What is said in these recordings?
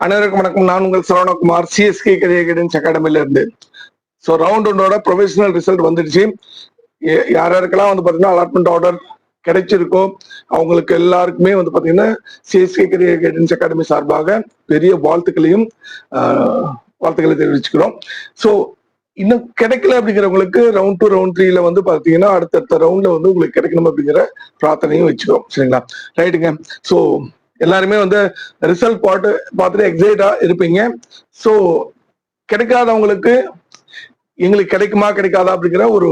அனைவருக்கும் வணக்கம். நான் உங்கள் சரவணகுமார், சிஎஸ்கே கரியர் கைடன்ஸ் அகாடமில இருந்து. ஸோ ரவுண்ட் ஒன்னோட ப்ரொஃபஷனல் ரிசல்ட் வந்துடுச்சு. யாருக்கெல்லாம் வந்து பார்த்தீங்கன்னா அலாட்மெண்ட் ஆர்டர் கிடைச்சிருக்கோ அவங்களுக்கு எல்லாருக்குமே வந்து பார்த்தீங்கன்னா சிஎஸ்கே கரியர் கைடன்ஸ் அகாடமி சார்பாக பெரிய வாழ்த்துக்களையும் தெரிவிச்சுக்கிறோம். ஸோ இன்னும் கிடைக்கல அப்படிங்கிறவங்களுக்கு ரவுண்ட் 2 ரவுண்ட் 3ல வந்து பாத்தீங்கன்னா அடுத்தடுத்த ரவுண்ட்ல வந்து உங்களுக்கு கிடைக்கணும் அப்படிங்கிற பிரார்த்தனையும் வச்சுக்கிறோம். சரிங்களா? ரைட்டுங்க. ஸோ எல்லாருமே வந்து ரிசல்ட் பார்த்துட்டு எக்ஸைட்டா இருப்பீங்க. ஸோ கிடைக்காதவங்களுக்கு எங்களுக்கு கிடைக்குமா கிடைக்காதா அப்படிங்கிற ஒரு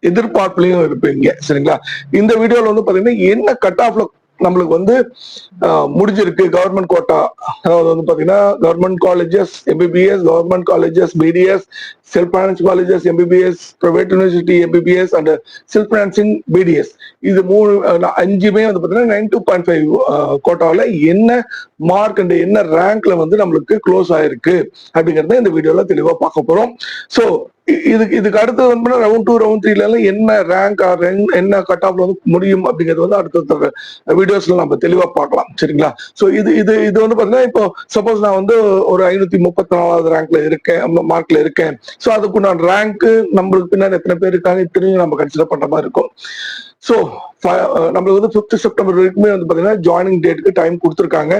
எதிர்பார்ப்புலையும் இருப்பீங்க. சரிங்களா? இந்த வீடியோல வந்து பாத்தீங்கன்னா என்ன கட் ஆஃப்ல நம்மளுக்கு வந்து முடிஞ்சிருக்கு கவர்மெண்ட் கோட்டா, அதாவது வந்து பாத்தீங்கன்னா government colleges MBBS, government colleges BDS, self finance colleges MBBS, private university MBBS and self financing BDS, இது 5மே வந்து பாத்தீங்கன்னா 92.5 கோட்டாவில் என்ன மார்க் அண்ட் என்ன ரேங்க்ல வந்து நம்மளுக்கு க்ளோஸ் ஆயிருக்கு அப்படிங்கறத இந்த வீடியோல தெளிவா பார்க்க போறோம். ஸோ இதுக்கு அடுத்து வந்து ரவுண்ட் 2 ரவுண்ட் 3ல என்ன ரேங்க் என்ன கட் ஆஃப்ல வந்து முடியும் அப்படிங்கிறது வந்து அடுத்த வீடியோஸ்ல நம்ம தெளிவா பார்க்கலாம். சரிங்களா? ஸோ இது வந்து பாத்தீங்கன்னா இப்போ சப்போஸ் நான் வந்து ஒரு 534வது ரேங்க்ல இருக்கேன், மார்க்ல இருக்கேன். ஸோ அதுக்கு நான் ரேங்க் நம்மளுக்கு பின்னாடி எத்தனை பேர் இருக்காங்க இத்தனையும் நம்ம கன்சிடர் பண்ற மாதிரி இருக்கும். ஸோ நம்மளுக்கு வந்து 5th செப்டம்பர் வரைக்குமே வந்து பாத்தீங்கன்னா ஜாயினிங் டேட்டுக்கு டைம் கொடுத்துருக்காங்க.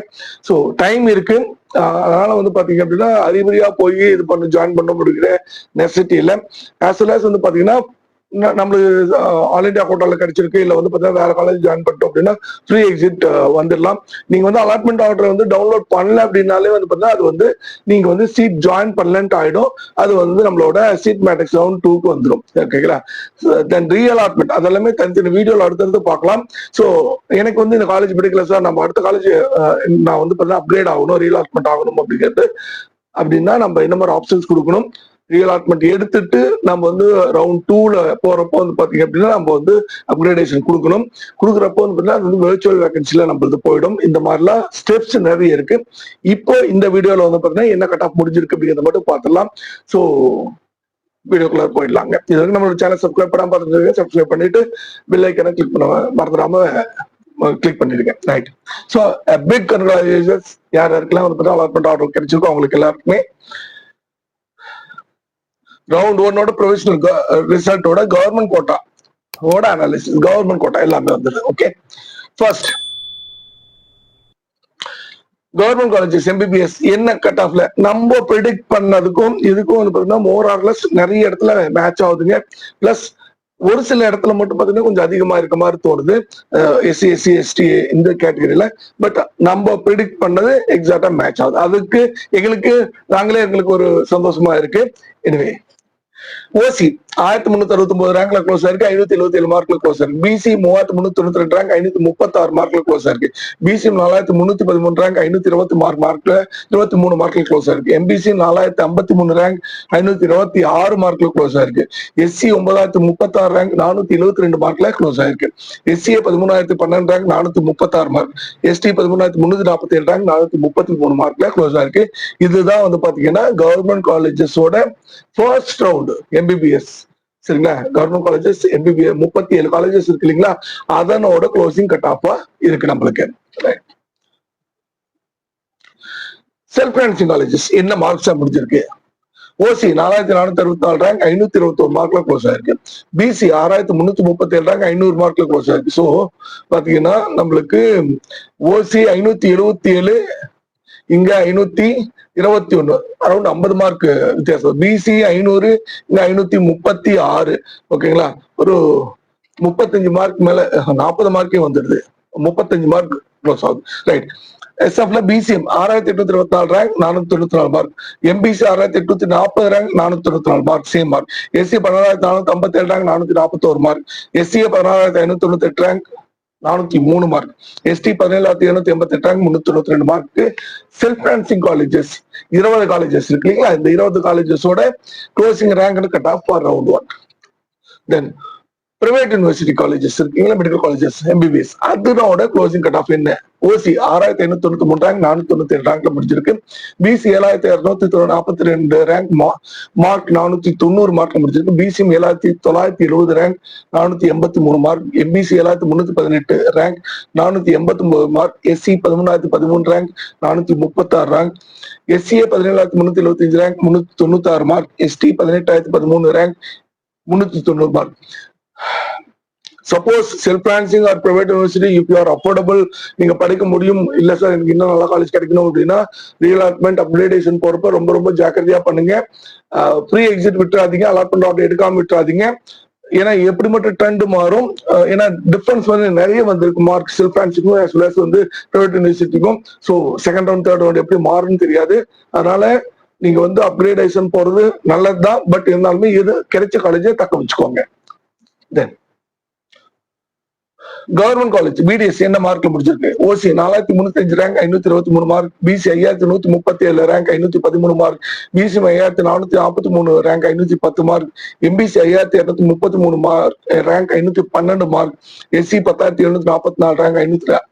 ஸோ டைம் இருக்கு. அதனால வந்து பாத்தீங்க அப்படின்னா அறிகுறியா போய் இது பண்ண ஜாயின் பண்ண முடிக்கிற நெசசிட்டி இல்லை. ஆஸ் வெல் ஆஸ் வந்து பாத்தீங்கன்னா நம்மளுக்கு ஆல் இண்டியா கோட்டால கிடைச்சிருக்கு, இல்ல வந்து பாத்தீங்கன்னா வேற காலேஜ் ஜாயின் பண்ணிட்டோம் அப்படின்னா ஃப்ரீ எக்ஸிட் வந்துடலாம். நீங்க வந்து அலாட்மெண்ட் ஆர்டர் வந்து டவுன்லோட் பண்ணல அப்படின்னாலே வந்து பாத்தீங்கன்னா அது வந்து நீங்க வந்து சீட் ஜாயின் பண்ணலன்ட்டு ஆயிடும். அது வந்து நம்மளோட சீட் மேட்ரிக்ஸ் ரவுண்ட் 2க்கு வந்துடும். ஓகேங்களா? தென் ரீ அலாட்மெண்ட் அதெல்லாமே தனித்தனி வீடியோல அடுத்தடுத்து பார்க்கலாம். ஸோ எனக்கு வந்து இந்த காலேஜ் பிடிக்கல சார், நம்ம அடுத்த காலேஜ் நான் வந்து பாத்தீங்கன்னா அப்கிரேட் ஆகணும், ரீ அலாட்மெண்ட் ஆகணும் அப்படிங்கிறது அப்படின்னா நம்ம இந்த மாதிரி ஆப்ஷன்ஸ் கொடுக்கணும். ரீஅலாட்மெண்ட் எடுத்துட்டு நம்ம வந்து ரவுண்ட் 2ல போறப்போ வந்து பாத்தீங்க அப்படின்னா நம்ம வந்து அப்கிரேடேஷன் கொடுக்கணும். கொடுக்குறப்போ வந்து அது வந்து வெர்ச்சுவல் வேகன்சில நம்மளுக்கு போயிடும். இந்த மாதிரிலாம் ஸ்டெப்ஸ் நிறைய இருக்கு. இப்போ இந்த வீடியோல வந்து பாத்தீங்கன்னா என்ன கட் ஆஃப் முடிஞ்சிருக்கு அப்படிங்கிறத மட்டும் பார்த்துடலாம். ஸோ வீடியோக்குள்ள போயிடலாங்க. இது வரைக்கும் நம்மளோட சேனல் சப்ஸ்கிரைப் பண்ணாம பார்த்துருக்கீங்க, சப்ஸ்கிரைப் பண்ணிட்டு பெல் ஐக்கனை கிளிக் பண்ண மறந்துடாம கிளிக் பண்ணிருக்கேன். ரைட். ஸோ பிக் கங்க்ராச்சுலேஷன்ஸ் யாருக்கெல்லாம் வந்து அலாட்மெண்ட் ஆர்டர் கிடைச்சிருக்கோ அவங்களுக்கு எல்லாருக்குமே. ரவுண்ட் 1ஓட ப்ரொவிஷனல் ரிசல்ட்டோட கவர்மெண்ட் கோட்டா ஓட அனாலிசிஸ், கவர்மெண்ட் கோட்டா எல்லாமே வந்துருது. Okay, first government colleges MBBS என்ன கட் ஆஃப்ல நம்ம ப்ரெடிக்ட் பண்ணதுக்கும் இதுக்கும் வந்து பாத்தீங்கன்னா மோர் ஆர் லெஸ் நிறைய இடத்துல மேட்ச் ஆகுதுங்க. பிளஸ் ஒரு சில இடத்துல மட்டும் பாத்தீங்கன்னா கொஞ்சம் அதிகமா இருக்க மாதிரி தோணுது எஸ்சி எஸ்சி எஸ்டி இந்த கேட்டகரியில. பட் நம்ம ப்ரெடிக்ட் பண்ணது எக்ஸாக்டா மேட்ச் ஆகுது. அதுக்கு எங்களுக்கு ஒரு சந்தோஷமா இருக்கு. எனவே ஓசி 1369 ரேங்க்ல க்ளோஸ் ஆயிருக்கு, 577 மார்க்ல க்ளோஸ் ஆயிருக்கு. பிசி 3392 ரேங்க் 536 மார்க்ல க்ளோஸ் ஆயிருக்கு. பிசிஎம் 4313 ரேங்க் 520 மார்க்ல 23 மார்க்ல க்ளோஸ் ஆயிருக்கு. எம்பிசி 4053 ரேங்க் 526 மார்க்ல க்ளோஸ் ஆயிருக்கு. எஸ்சி 9036 ரேங்க் 472 மார்க்ல க்ளோஸ் ஆயிருக்கு. SCA 13012 rank 436 mark. ST 13347 rank 433 மார்க்ல க்ளோஸ் ஆயிருக்கு. இதுதான் வந்து பாத்தீங்கன்னா கவர்மெண்ட் காலேஜஸோட ஃபர்ஸ்ட் ரவுண்ட் எம்பிபிஎஸ். சரிங்களா? கவர்மெண்ட் காலேஜஸ் எம்பிபிஎஸ் 37 காலேஜஸ் இருக்கு இல்லைங்களா, அதனோட க்ளோசிங் கட் ஆஃபா இருக்கு நம்மளுக்கு. செல்ஃப் ஃபைனான்சிங் காலேஜஸ் என்ன மார்க்ஸ் முடிஞ்சிருக்கு? ஓசி 4464 ரேங்க் 521 மார்க்ல க்ளோஸ் ஆயிருக்கு. பிசி 6337 ரேங்க் 500 மார்க்ல க்ளோஸ் ஆயிருக்கு. ஸோ பாத்தீங்கன்னா நம்மளுக்கு ஓசி 577, இங்க 521, அரௌண்ட் 50 மார்க் வித்தியாசம். பிசி 500, இங்க 536. ஓகேங்களா? ஒரு 35 மார்க் மேல 40 மார்க்கே வந்துடுது. 35 மார்க் க்ளோஸ் ஆகுது. ரைட். எஸ்எஃப்ல BCM 6824 rank 494 mark. MBC 6840 rank 494 mark, same mark. SC 16457 rank 441 mark. SCA 16598 rank 403 mark. ST 17788 rank 392 mark. Self financing colleges 20 colleges இருக்கு இல்லைங்களா, இந்த 20 காலேஜஸோட closing rank cut off for round 1. Then private university colleges இருக்குங்களா, medical colleges, MBBS, அதனோட closing cut off என்ன? OC 6593 rank 497 ரேங்க்ல முடிச்சிருக்கு. BC 7242 rank mark 490 மார்க்ல முடிச்சிருக்கு. BCM 7970 rank 483 mark. MBC 7318 rank 489 mark. SC 13013 rank 436 rank. SCA 17375 rank 396 mark. ST 18013 rank 390 mark. Suppose self financing or private university if you are affordable, நீங்க படிக்க முடியும், இல்ல sir எனக்கு இன்னும் நல்ல காலேஜ் கிடைக்கணும் அப்படின்னா ரீஅலாட்மெண்ட் அப்கிரேடேஷன் போறப்ப ரொம்ப ரொம்ப ஜாக்கிரதையா பண்ணுங்க. ப்ரீ எக்ஸிட் விட்டுறாதீங்க, அலாட்மெண்ட் ஆர்டர் எடுக்காம விட்டுறாதீங்க. ஏன்னா எப்படி மட்டும் ட்ரெண்ட் மாறும். ஏன்னா டிஃபரன்ஸ் வந்து நிறைய வந்திருக்கு மார்க் செல்ஃப் பிரான்சிங்கும் as well as வந்து பிரைவேட் யூனிவர்சிட்டிக்கும். So second round third round எப்படி மாறும்னு தெரியாது. அதனால நீங்க வந்து அப்கிரேடேஷன் போறது நல்லதுதான். பட் இருந்தாலுமே எது கிடைச்ச காலேஜை தக்க வச்சுக்கோங்க. தென் கவர்மெண்ட் காலேஜ் பிடிஎஸ் என்ன மார்க்ல முடிச்சிருக்கு? OC 4305 rank 523 mark. BC 5137 rank 513 mark. BC 5443 rank 510 mark. MBC 5233 mark rank 512 mark. SC 10744 rank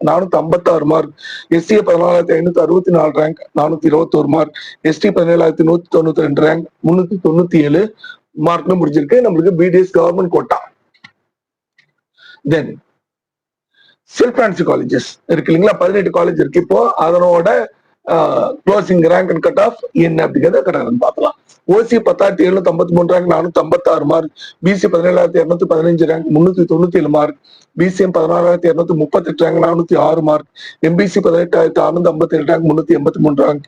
456 mark. SC 14564 rank 421 mark. ST 17192 rank 397 மார்க்ல முடிச்சிருக்கு. நம்மளுக்கு BDS government quota. Then self பிரான்சி காலேஜஸ் இருக்கு இல்லைங்களா, 18 காலேஜ் இருக்கு. இப்போ அதனோட closing rank and cut off என்ன அப்படிங்கிறத கடற்கன்னு பார்க்கலாம். OC 10753 rank 456 mark. BC 17215 rank 397 mark. BCM 16238 rank 406 mark. MBC 18657 rank 383 rank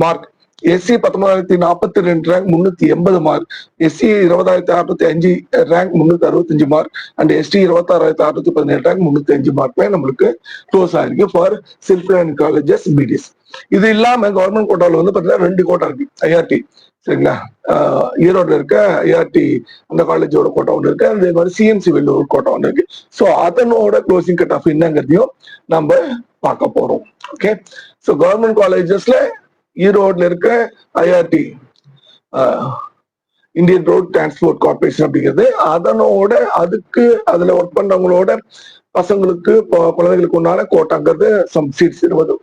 mark. SC 19042 rank 380 mark. SC 20605 rank 365 mark. And ST 26617 rank 305 மார்க்ல நம்மளுக்கு க்ளோஸ் ஆயிருக்கு for self financing colleges BDS. இது இல்லாம government கோட்டால வந்து பாத்தீங்கன்னா 2 கோட்டா இருக்கு. ஐஆர்டி சரிங்களா, ஈரோடுல இருக்க ஐஆர்டி அந்த காலேஜோட கோட்டா ஒன்று இருக்கு. அதே மாதிரி சிஎம்சி வெள்ளூர் கோட்டா ஒன்று இருக்கு. ஸோ அதனோட க்ளோசிங் கட் ஆஃப் என்னங்கிறதையும் நம்ம பார்க்க போறோம். ஓகே, ஸோ கவர்மெண்ட் காலேஜஸ்ல ஈரோடுல இருக்க IRD Indian road transport corporation அப்படிங்கிறது அதனோட அதுக்கு அதுல ஒர்க் பண்றவங்களோட பசங்களுக்கு குழந்தைகளுக்கு உண்டான கோட்டாங்கிறது சம் சீட்ஸ் 20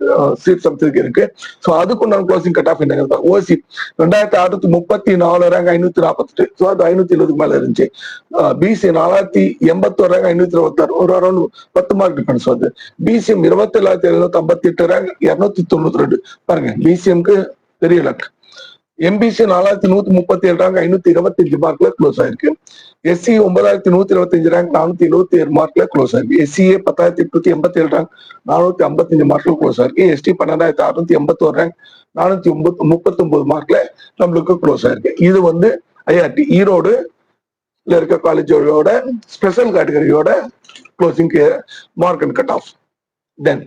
சீட் சம்திங் இருக்கு. ஸோ அதுக்கு உண்டான க்ளோசிங் கட் ஆஃப் என்னங்கிறது ஓசி 2634 ரேங்க் 548. ஸோ அது 570 மேல இருந்துச்சு. பிசி 4081 ரேங்க் 526, ஒரு அரௌண்ட் 10 மார்க் டிஃபரன்ஸ் வருது. BCM 27758 rank 292. பாருங்க பிசிஎம்க்கு பெரிய லக். எம்பிசி 4137 ரேங்க் 525 மார்க்ல க்ளோஸ் ஆயிருக்கு. எஸ்சி 9125 ரேங்க் 477 மார்க்ல க்ளோஸ் ஆயிருக்கு. எஸ்சிஏ 10887 ரேங்க் 455 மார்க்ல க்ளோஸ் ஆயிருக்கு. எஸ்டி 12681 ரேங்க் 439 மார்க்ல நம்மளுக்கு க்ளோஸ் ஆயிருக்கு. இது வந்து ஐஆர்டி ஈரோடு இருக்க காலேஜோட ஸ்பெஷல் கேட்டகரியோட க்ளோசிங் mark and cut off. Then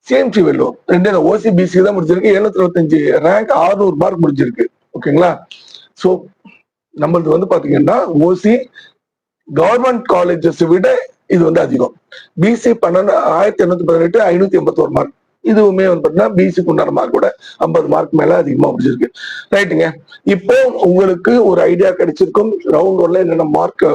CMC Vellore 2 OC BC தான் முடிச்சிருக்கு. 725 ரேங்க் 600 மார்க் முடிச்சிருக்கு. ஓகேங்களா, ஸோ நம்மளது வந்து பாத்தீங்கன்னா ஓசி கவர்மெண்ட் காலேஜஸ் விட இது வந்து அதிகம். BC 1818 581 mark. இதுவுமே வந்து பாத்தீங்கன்னா பிசிக்கு உண்டான மார்க்கோட 50 மார்க் மேல அதிகமா முடிச்சிருக்கு. ரைட்டுங்க, இப்போ உங்களுக்கு ஒரு ஐடியா கிடைச்சிருக்கும் ரவுண்ட் ஒன்ல என்னென்ன மார்க்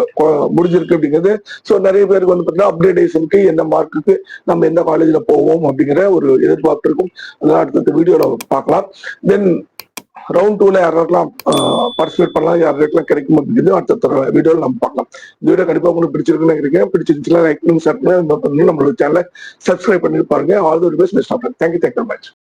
முடிஞ்சிருக்கு அப்படிங்கிறது. ஸோ நிறைய பேருக்கு வந்து பாத்தீங்கன்னா அப்கிரேடேஷனுக்கு என்ன மார்க்குக்கு நம்ம எந்த காலேஜ்ல போவோம் அப்படிங்கிற ஒரு எதிர்பார்ப்பு இருக்கும். அதெல்லாம் அடுத்த வீடியோல பார்க்கலாம். தென் ரவுண்ட் 2ல யாரெல்லாம் பார்ட்டிசிபேட் பண்ணலாம், யாருக்கெல்லாம் கிடைக்கும் அப்படிங்கிறது அடுத்த வீடியோல நம்ம பார்க்கலாம். இந்த வீடியோ கண்டிப்பா உங்களுக்கு பிடிச்சிருக்குன்னு நினைக்கிறேன். பிடிச்சிருந்துச்சுன்னா லைக் பண்ணி ஷேர் பண்ணி நம்மளோட சேனலை சப்ஸ்கிரைப் பண்ணி பாருங்க. All the best. Thank you very much.